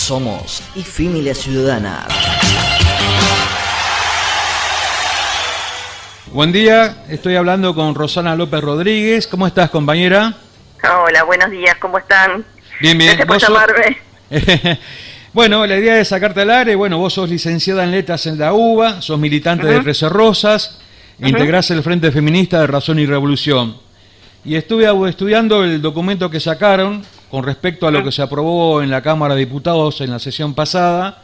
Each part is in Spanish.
Somos IFIMILA Ciudadana. Buen día, estoy hablando con Rosana López Rodríguez. ¿Cómo estás, compañera? Hola, buenos días, ¿cómo están? Bien, bien. Gracias por llamarme. Bueno, la idea es sacarte al aire. Bueno, vos sos licenciada en Letras en la UBA, sos militante de 13 Rosas, integrás el Frente Feminista de Razón y Revolución. Y estuve estudiando el documento que sacaron con respecto a lo que se aprobó en la Cámara de Diputados en la sesión pasada.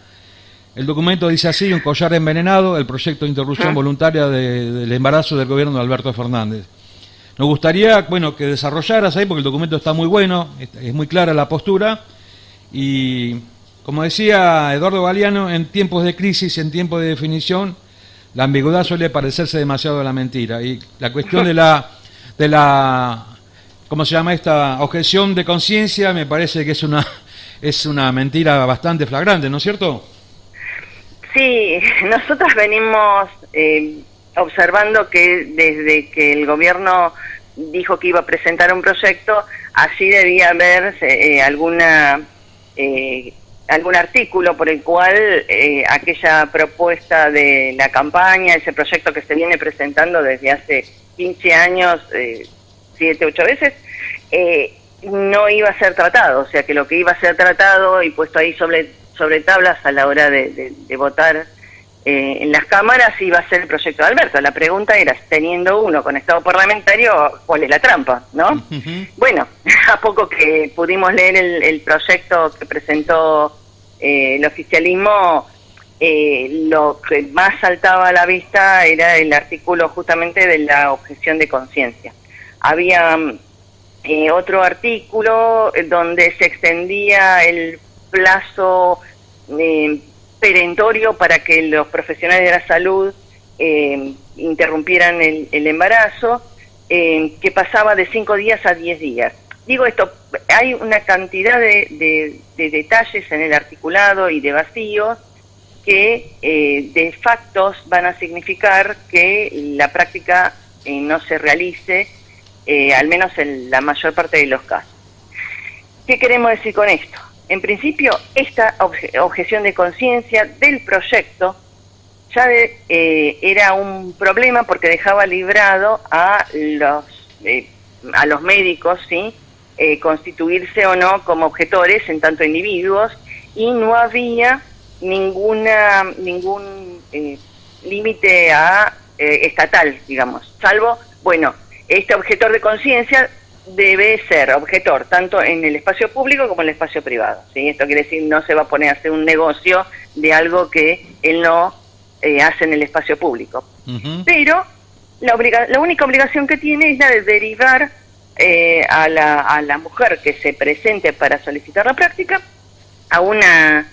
El documento dice así: un collar envenenado, el proyecto de interrupción voluntaria del embarazo del gobierno de Alberto Fernández. Nos gustaría, bueno, que desarrollaras ahí, porque el documento está muy bueno, es muy clara la postura, y como decía Eduardo Galeano, en tiempos de crisis, en tiempos de definición, la ambigüedad suele parecerse demasiado a la mentira, y la cuestión de la ¿cómo se llama esta? Objeción de conciencia, me parece que es una mentira bastante flagrante, ¿no es cierto? Sí, nosotros venimos observando que desde que el gobierno dijo que iba a presentar un proyecto, allí debía haber algún artículo por el cual aquella propuesta de la campaña, ese proyecto que se viene presentando desde hace 15 años, 7, 8 veces, no iba a ser tratado. O sea, que lo que iba a ser tratado y puesto ahí sobre tablas a la hora de votar en las cámaras iba a ser el proyecto de Alberto. La pregunta era, teniendo uno con estado parlamentario, ¿cuál es la trampa? ¿No? Bueno, a poco que pudimos leer el proyecto que presentó el oficialismo, lo que más saltaba a la vista era el artículo justamente de la objeción de conciencia. Había otro artículo donde se extendía el plazo perentorio para que los profesionales de la salud interrumpieran el embarazo, que pasaba de 5 días a 10 días. Digo esto, hay una cantidad de detalles en el articulado y de vacíos que de factos van a significar que la práctica no se realice, al menos en la mayor parte de los casos. ¿Qué queremos decir con esto? En principio, esta objeción de conciencia del proyecto ya era un problema porque dejaba librado a los médicos, ¿sí?, constituirse o no como objetores en tanto individuos, y no había ningún límite estatal, digamos, salvo, bueno, este objetor de conciencia debe ser objetor tanto en el espacio público como en el espacio privado, ¿sí? Esto quiere decir, no se va a poner a hacer un negocio de algo que él no hace en el espacio público. Pero la única obligación que tiene es la de derivar a la mujer que se presente para solicitar la práctica a una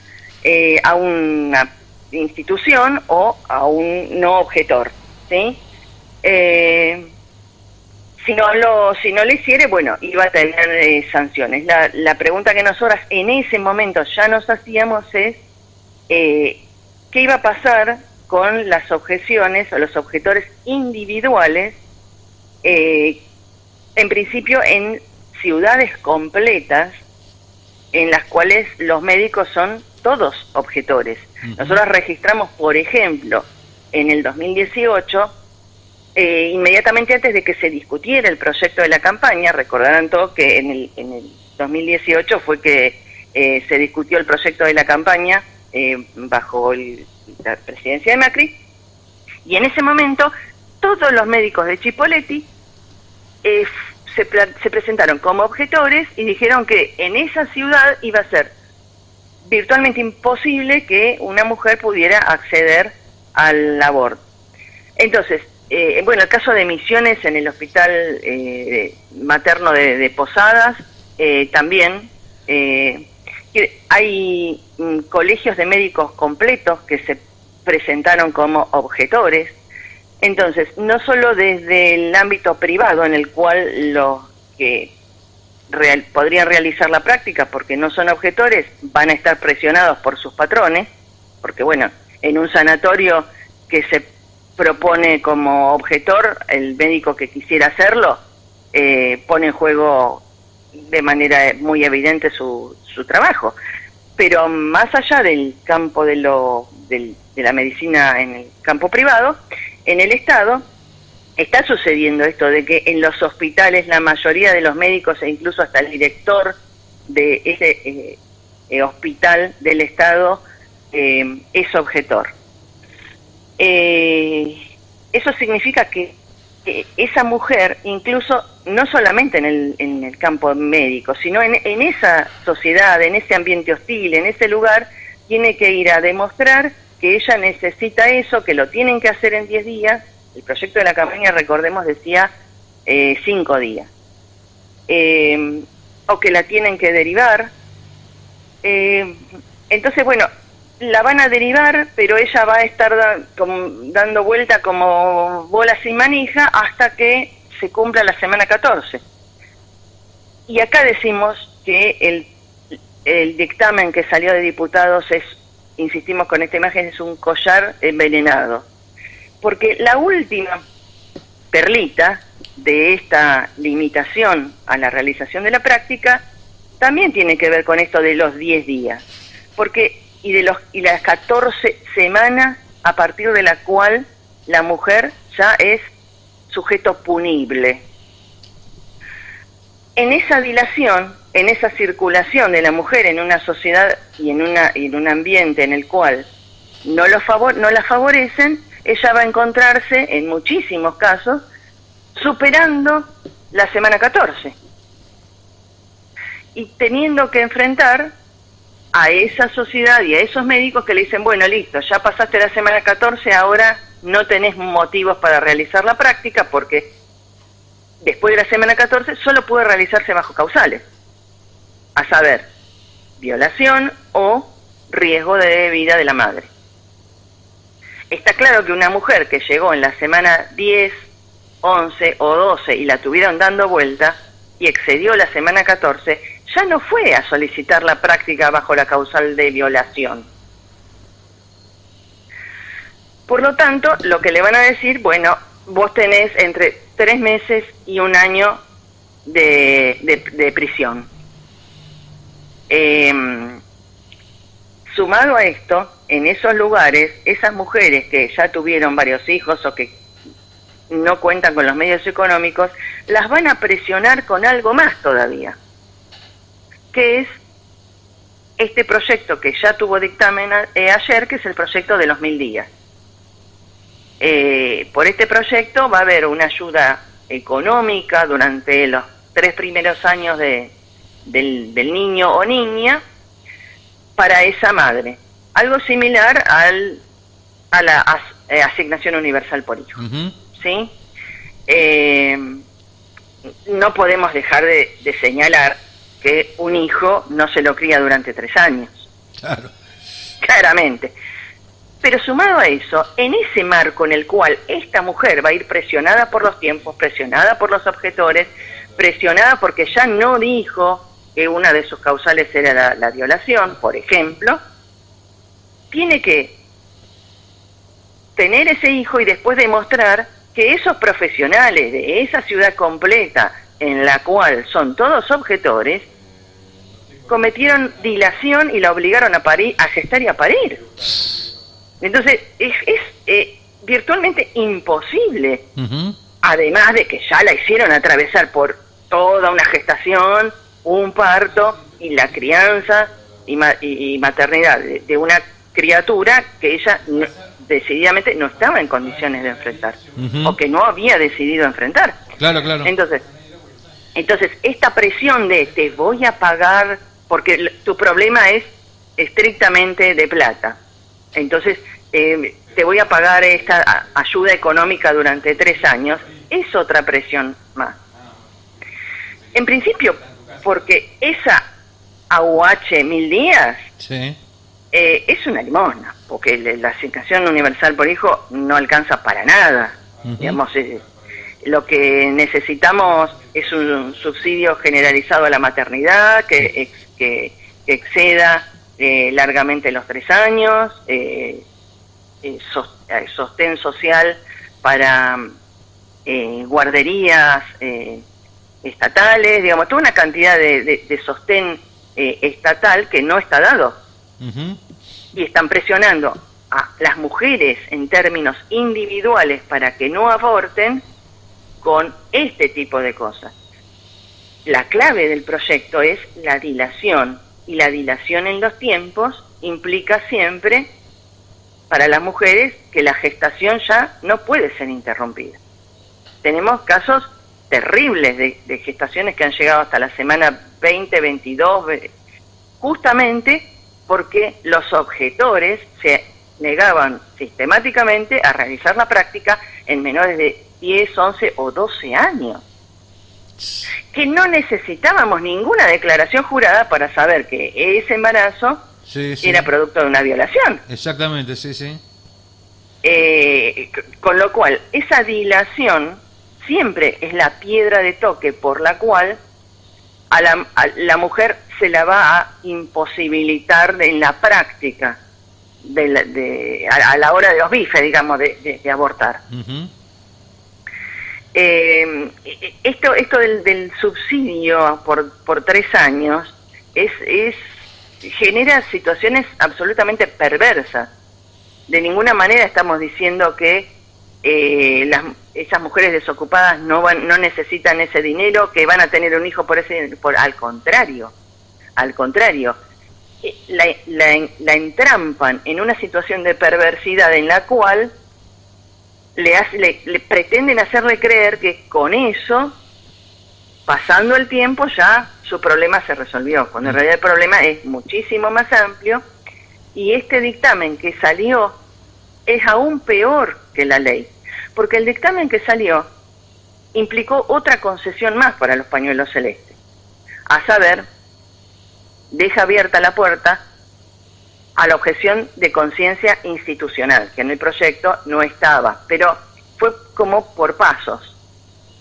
institución o a un no objetor, ¿sí? Si no lo hiciere, bueno, iba a tener sanciones. La pregunta que nosotras en ese momento ya nos hacíamos es ¿qué iba a pasar con las objeciones o los objetores individuales, en principio en ciudades completas en las cuales los médicos son todos objetores? Nosotros registramos, por ejemplo, en el 2018, inmediatamente antes de que se discutiera el proyecto de la campaña, recordarán todos que en el 2018 fue que se discutió el proyecto de la campaña bajo la presidencia de Macri, y en ese momento todos los médicos de Chipoleti se presentaron como objetores y dijeron que en esa ciudad iba a ser virtualmente imposible que una mujer pudiera acceder al aborto. Entonces, bueno, el caso de Misiones en el hospital materno de Posadas, también hay colegios de médicos completos que se presentaron como objetores. Entonces, no solo desde el ámbito privado, en el cual los que podrían realizar la práctica porque no son objetores van a estar presionados por sus patrones, porque bueno, en un sanatorio que se propone como objetor, el médico que quisiera hacerlo pone en juego de manera muy evidente su trabajo. Pero más allá del campo de la medicina en el campo privado, en el Estado está sucediendo esto de que en los hospitales la mayoría de los médicos e incluso hasta el director de ese hospital del Estado es objetor. Eso significa que esa mujer, incluso no solamente en el campo médico, sino en esa sociedad, en ese ambiente hostil, en ese lugar, tiene que ir a demostrar que ella necesita eso, que lo tienen que hacer en 10 días. El proyecto de la campaña, recordemos, decía 5 días. O que la tienen que derivar. Entonces, bueno, la van a derivar, pero ella va a estar dando vuelta como bola sin manija hasta que se cumpla la semana 14. Y acá decimos que el dictamen que salió de diputados insistimos con esta imagen, es un collar envenenado. Porque la última perlita de esta limitación a la realización de la práctica también tiene que ver con esto de los 10 días. Y las 14 semanas a partir de la cual la mujer ya es sujeto punible. En esa dilación, en esa circulación de la mujer en una sociedad y en un ambiente en el cual no la favorecen, ella va a encontrarse, en muchísimos casos, superando la semana 14. Y teniendo que enfrentar a esa sociedad y a esos médicos que le dicen, bueno, listo, ya pasaste la semana 14, ahora no tenés motivos para realizar la práctica, porque después de la semana 14 solo puede realizarse bajo causales, a saber, violación o riesgo de vida de la madre. Está claro que una mujer que llegó en la semana 10, 11 o 12 y la tuvieron dando vuelta y excedió la semana 14, ya no fue a solicitar la práctica bajo la causal de violación. Por lo tanto, lo que le van a decir, bueno, vos tenés entre 3 meses y 1 año de prisión. Sumado a esto, en esos lugares, esas mujeres que ya tuvieron varios hijos o que no cuentan con los medios económicos, las van a presionar con algo más todavía, que es este proyecto que ya tuvo dictamen ayer, que es el proyecto de los 1000 días. Por este proyecto va a haber una ayuda económica durante los 3 primeros años del niño o niña para esa madre. Algo similar a la asignación universal por hijo. Uh-huh. ¿Sí? No podemos dejar de señalar que un hijo no se lo cría durante 3 años. Claro. Claramente. Pero sumado a eso, en ese marco en el cual esta mujer va a ir presionada por los tiempos, presionada por los objetores, presionada porque ya no dijo que una de sus causales era la violación, por ejemplo, tiene que tener ese hijo y después demostrar que esos profesionales de esa ciudad completa, en la cual son todos objetores, cometieron dilación y la obligaron a gestar y a parir. Entonces, es virtualmente imposible, Uh-huh. además de que ya la hicieron atravesar por toda una gestación, un parto y la crianza y maternidad de una criatura que ella decididamente no estaba en condiciones de enfrentar, Uh-huh. o que no había decidido enfrentar. Claro, claro. Entonces, esta presión de te voy a pagar, porque tu problema es estrictamente de plata, entonces te voy a pagar esta ayuda económica durante 3 años, es otra presión más. En principio, porque esa AUH 1000 días Sí. es una limosna, porque la asignación universal por hijo no alcanza para nada. Uh-huh. Digamos, lo que necesitamos es un subsidio generalizado a la maternidad que exceda largamente los 3 años, sostén social para guarderías estatales, digamos, toda una cantidad de sostén estatal que no está dado Ujú. y están presionando a las mujeres en términos individuales para que no aborten con este tipo de cosas. La clave del proyecto es la dilación, y la dilación en los tiempos implica siempre para las mujeres que la gestación ya no puede ser interrumpida. Tenemos casos terribles de gestaciones que han llegado hasta la semana 20, 22, justamente porque los objetores se negaban sistemáticamente a realizar la práctica en menores de 10, 11 o 12 años. Que no necesitábamos ninguna declaración jurada para saber que ese embarazo Sí, sí. era producto de una violación. Exactamente, sí, sí. Con lo cual, esa dilación siempre es la piedra de toque por la cual a la mujer se la va a imposibilitar en la práctica a la hora de los bifes, digamos, de abortar. Ujú. Esto del subsidio por 3 años genera situaciones absolutamente perversas. De ninguna manera estamos diciendo que esas mujeres desocupadas no necesitan ese dinero, que van a tener un hijo al contrario. La entrampan en una situación de perversidad en la cual le pretenden hacerle creer que con eso, pasando el tiempo, ya su problema se resolvió, cuando en realidad el problema es muchísimo más amplio, y este dictamen que salió es aún peor que la ley, porque el dictamen que salió implicó otra concesión más para los pañuelos celestes, a saber, deja abierta la puerta a la objeción de conciencia institucional, que en el proyecto no estaba, pero fue como por pasos.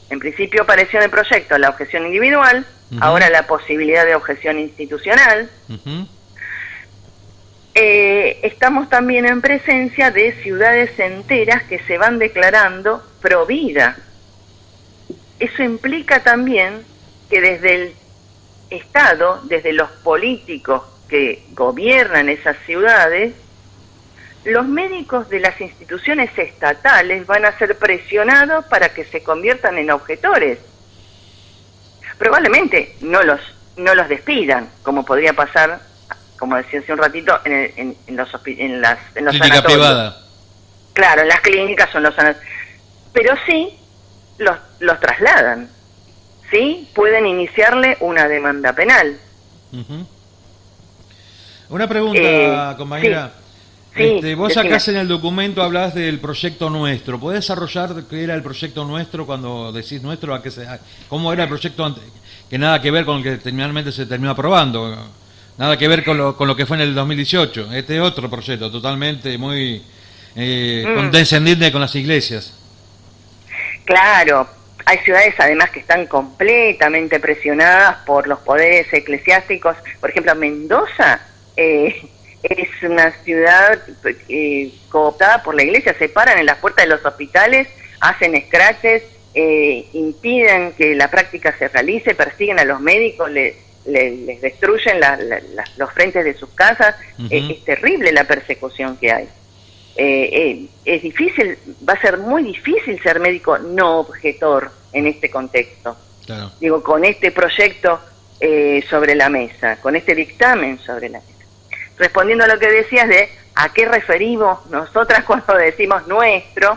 En principio apareció en el proyecto la objeción individual, ahora la posibilidad de objeción institucional. Estamos también en presencia de ciudades enteras que se van declarando pro vida. Eso implica también que desde el Estado, desde los políticos que gobiernan esas ciudades, los médicos de las instituciones estatales van a ser presionados para que se conviertan en objetores. Probablemente no los despidan, como podría pasar, como decía hace un ratito, en los Clínica sanatorios. privada. Claro, en las clínicas son los sanatorios. Pero sí los trasladan. Sí pueden iniciarle una demanda penal. Ujú. Una pregunta, compañera. Sí, vos decime. sacás en el documento, hablás del proyecto nuestro. ¿Podés desarrollar qué era el proyecto nuestro cuando decís nuestro? ¿Cómo era el proyecto que nada que ver con el que finalmente se terminó aprobando? Nada que ver con lo que fue en el 2018. Este es otro proyecto, totalmente muy condescendiente con las iglesias. Claro, hay ciudades además que están completamente presionadas por los poderes eclesiásticos. Por ejemplo, Mendoza es una ciudad cooptada por la iglesia, se paran en las puertas de los hospitales, hacen escraches, impiden que la práctica se realice, persiguen a los médicos, les destruyen los frentes de sus casas. Es terrible la persecución que hay. Es difícil, va a ser muy difícil ser médico no objetor en este contexto. Claro. Digo, con este proyecto sobre la mesa, con este dictamen sobre la mesa. Respondiendo a lo que decías de a qué referimos nosotras cuando decimos nuestro,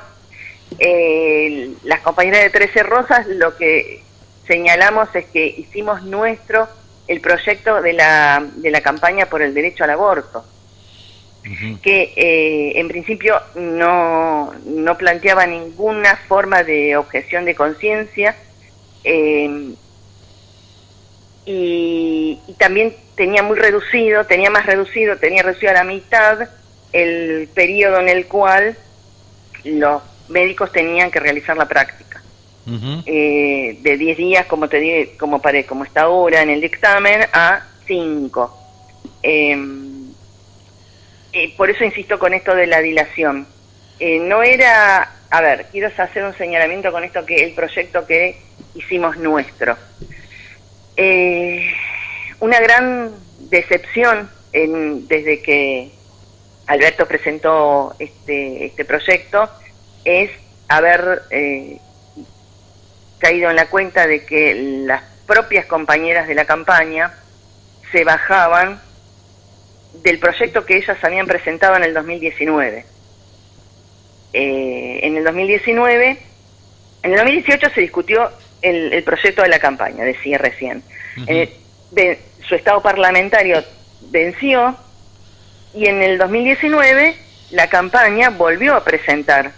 las compañeras de 13 Rosas lo que señalamos es que hicimos nuestro el proyecto de la campaña por el derecho al aborto, que en principio no planteaba ninguna forma de objeción de conciencia, y también tenía reducido a la mitad el periodo en el cual los médicos tenían que realizar la práctica. De 10 días, como te dije, como está ahora en el dictamen, a 5. Por eso insisto con esto de la dilación. No era, quiero hacer un señalamiento con esto, que el proyecto que hicimos nuestro. Una gran decepción desde que Alberto presentó este proyecto es haber caído en la cuenta de que las propias compañeras de la campaña se bajaban del proyecto que ellas habían presentado en el 2019. En el 2018 se discutió el proyecto de la campaña, decía recién. Su estado parlamentario venció y en el 2019 la campaña volvió a presentar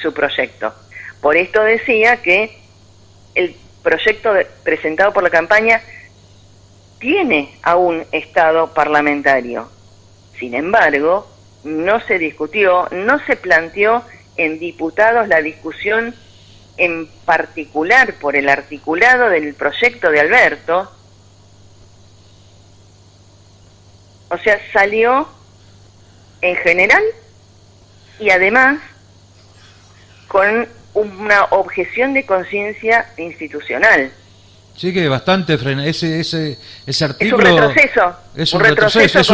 su proyecto. Por esto decía que el proyecto presentado por la campaña tiene aún estado parlamentario. Sin embargo, no se discutió, no se planteó en diputados la discusión en particular por el articulado del proyecto de Alberto. O sea, salió en general y además con una objeción de conciencia institucional. Sí, que bastante ese artículo... Es un retroceso. Es un retroceso, es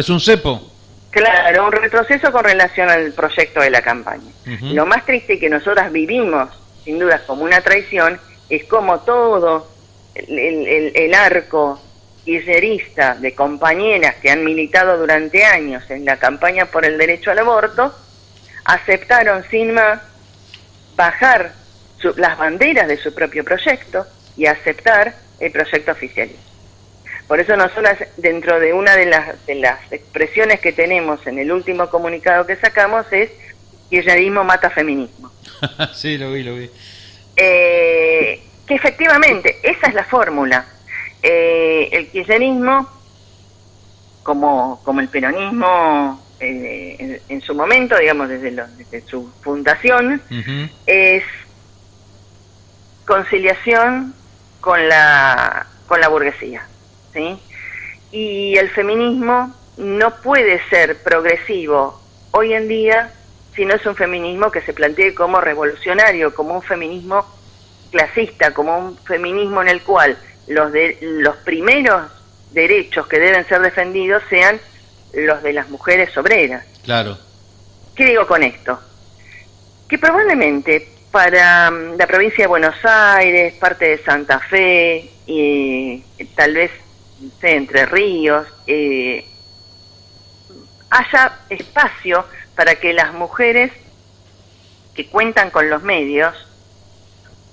un cepo. Claro, un retroceso con relación al proyecto de la campaña. Lo más triste que nosotras vivimos, sin duda, como una traición, es como todo el arco kirchnerista de compañeras que han militado durante años en la campaña por el derecho al aborto, aceptaron sin más bajar las banderas de su propio proyecto y aceptar el proyecto oficialista. Por eso nosotras, dentro de una de las expresiones que tenemos en el último comunicado que sacamos, es kirchnerismo mata feminismo. Sí, lo vi. Que efectivamente, esa es la fórmula. El kirchnerismo, como el peronismo en su momento, digamos, desde su fundación, es conciliación con la burguesía, ¿sí? Y el feminismo no puede ser progresivo hoy en día si no es un feminismo que se plantee como revolucionario, como un feminismo clasista, como un feminismo en el cual los primeros derechos que deben ser defendidos sean los de las mujeres obreras. Claro. ¿Qué digo con esto? Que probablemente para la provincia de Buenos Aires, parte de Santa Fe, y tal vez, no sé, Entre Ríos, haya espacio para que las mujeres que cuentan con los medios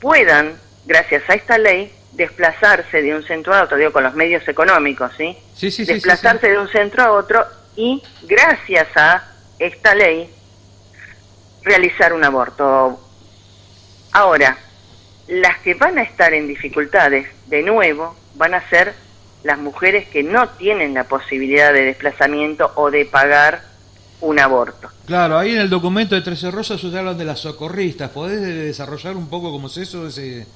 puedan, gracias a esta ley, desplazarse de un centro a otro, digo, con los medios económicos, ¿sí? Sí, desplazarse de un centro a otro y, gracias a esta ley, realizar un aborto. Ahora, las que van a estar en dificultades, de nuevo, van a ser las mujeres que no tienen la posibilidad de desplazamiento o de pagar un aborto. Claro, ahí en el documento de Trece Rosas ustedes hablan de las socorristas. ¿Podés desarrollar un poco cómo es eso, ese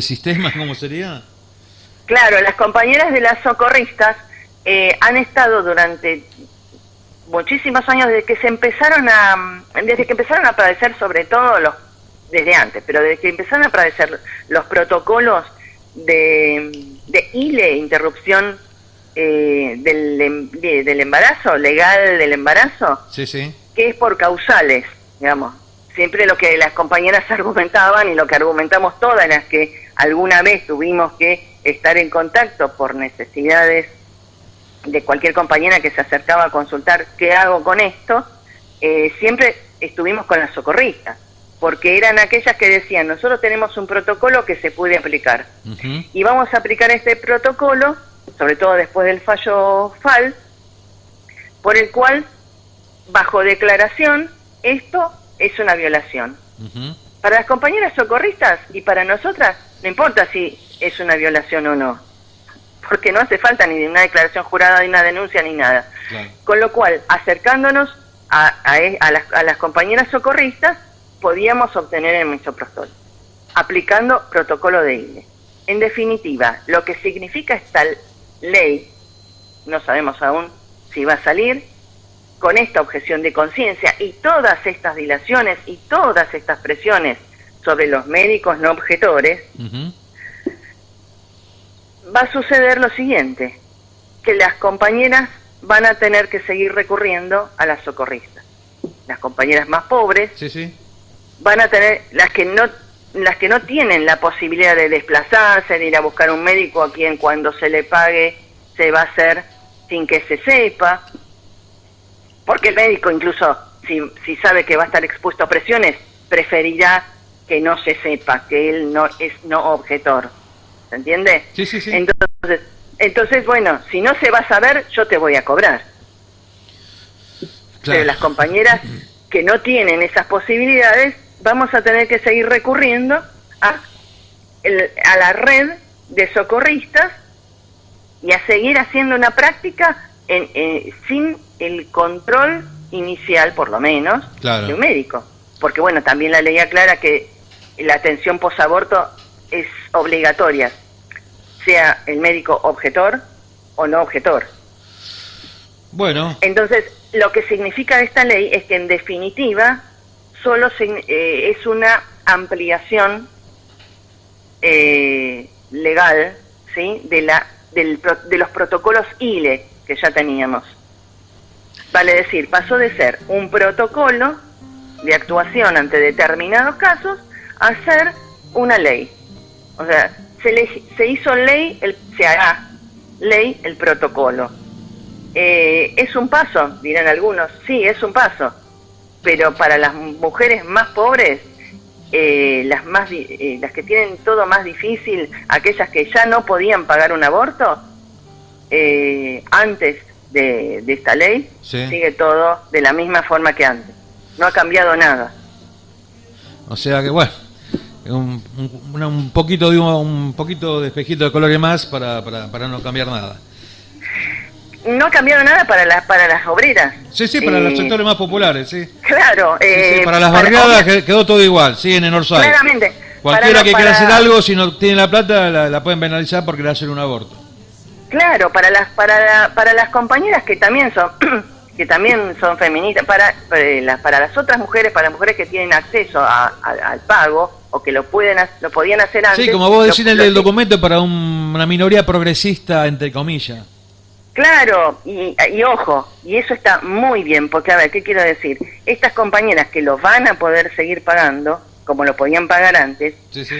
sistema, cómo sería? Claro, las compañeras de las socorristas han estado durante muchísimos años desde que empezaron a padecer, sobre todo desde antes, pero desde que empezaron a padecer los protocolos de ILE, interrupción del embarazo, legal del embarazo, Sí. que es por causales, digamos. Siempre lo que las compañeras argumentaban y lo que argumentamos todas las que alguna vez tuvimos que estar en contacto por necesidades de cualquier compañera que se acercaba a consultar qué hago con esto, siempre estuvimos con las socorristas, porque eran aquellas que decían, nosotros tenemos un protocolo que se puede aplicar, y vamos a aplicar este protocolo, sobre todo después del fallo FAL, por el cual, bajo declaración, esto es una violación. Para las compañeras socorristas y para nosotras, no importa si es una violación o no, porque no hace falta ni una declaración jurada, ni una denuncia, ni nada. Claro. Con lo cual, acercándonos a las compañeras socorristas, podíamos obtener el misoprostol, aplicando protocolo de ILE. En definitiva, lo que significa esta ley, no sabemos aún si va a salir, con esta objeción de conciencia y todas estas dilaciones y todas estas presiones sobre los médicos no objetores, va a suceder lo siguiente. que las compañeras van a tener que seguir recurriendo a las socorristas. Las compañeras más pobres van a tener, las que no tienen la posibilidad de desplazarse, de ir a buscar un médico a quien cuando se le pague se va a hacer sin que se sepa, porque el médico incluso si sabe que va a estar expuesto a presiones, preferirá que no se sepa, que él no es no objetor. ¿Se entiende? Sí. Entonces, bueno, si no se va a saber, yo te voy a cobrar. Claro. Pero las compañeras que no tienen esas posibilidades, vamos a tener que seguir recurriendo a la red de socorristas y a seguir haciendo una práctica sin el control inicial, por lo menos, de un médico. Porque, bueno, también la ley aclara que la atención posaborto es obligatoria, sea el médico objetor o no objetor. Bueno. Entonces, lo que significa esta ley es que, en definitiva, solo es una ampliación legal, ¿sí?, de los protocolos ILE que ya teníamos. Vale decir, pasó de ser un protocolo de actuación ante determinados casos a ser una ley. O sea, se hizo ley, se hará ley el protocolo. ¿Es un paso? Dirán algunos. Sí, es un paso. Pero para las mujeres más pobres, las que tienen todo más difícil, aquellas que ya no podían pagar un aborto, antes de esta ley, sigue todo de la misma forma que antes. No ha cambiado nada. O sea que, bueno, un poquito de espejito de colores más para no cambiar nada. No ha cambiado nada para las obreras. Sí, para los sectores más populares, sí. Claro. Para las barriadas quedó todo igual, sí, en Orsay. Claramente. Cualquiera que quiera hacer algo, si no tiene la plata, la pueden penalizar porque le hacen un aborto. Claro, para las compañeras que también son feministas, para las otras mujeres, para las mujeres que tienen acceso al pago o que lo podían hacer antes. Sí, como vos decís en el documento, para una minoría progresista, entre comillas. Claro, y ojo, y eso está muy bien, porque, a ver, ¿qué quiero decir? Estas compañeras que lo van a poder seguir pagando, como lo podían pagar antes,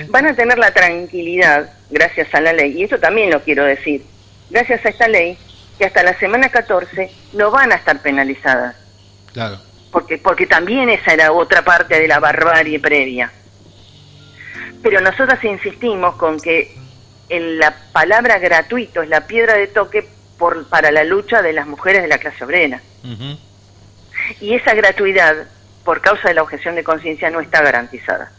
van a tener la tranquilidad, gracias a la ley, y esto también lo quiero decir, gracias a esta ley, que hasta la semana 14 no van a estar penalizadas. Claro. Porque también esa era otra parte de la barbarie previa. Pero nosotras insistimos con que la palabra gratuito es la piedra de toque para la lucha de las mujeres de la clase obrera. Uh-huh. Y esa gratuidad, por causa de la objeción de conciencia, no está garantizada.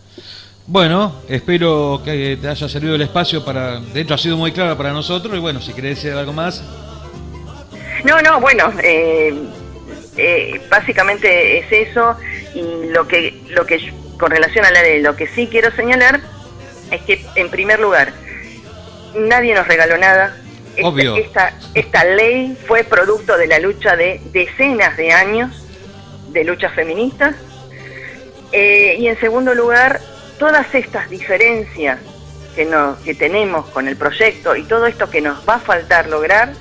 Bueno, espero que te haya servido el espacio de hecho ha sido muy claro para nosotros, y bueno, si querés decir algo más. No, bueno, básicamente es eso, y lo que con relación a la ley, lo que sí quiero señalar es que, en primer lugar, nadie nos regaló nada. Obvio. Esta ley fue producto de la lucha de decenas de años de luchas feministas, y en segundo lugar, todas estas diferencias que tenemos con el proyecto y todo esto que nos va a faltar lograr,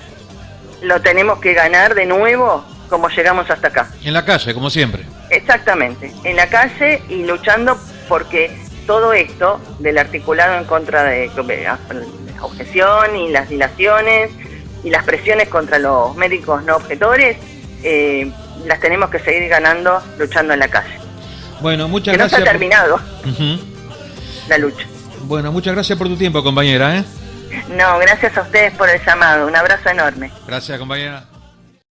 lo tenemos que ganar de nuevo como llegamos hasta acá. En la calle, como siempre. Exactamente, en la calle y luchando porque todo esto del articulado en contra de la objeción y las dilaciones y las presiones contra los médicos no objetores, las tenemos que seguir ganando luchando en la calle. Bueno, muchas gracias. No está terminado la lucha. Bueno, muchas gracias por tu tiempo, compañera. No, gracias a ustedes por el llamado. Un abrazo enorme. Gracias, compañera.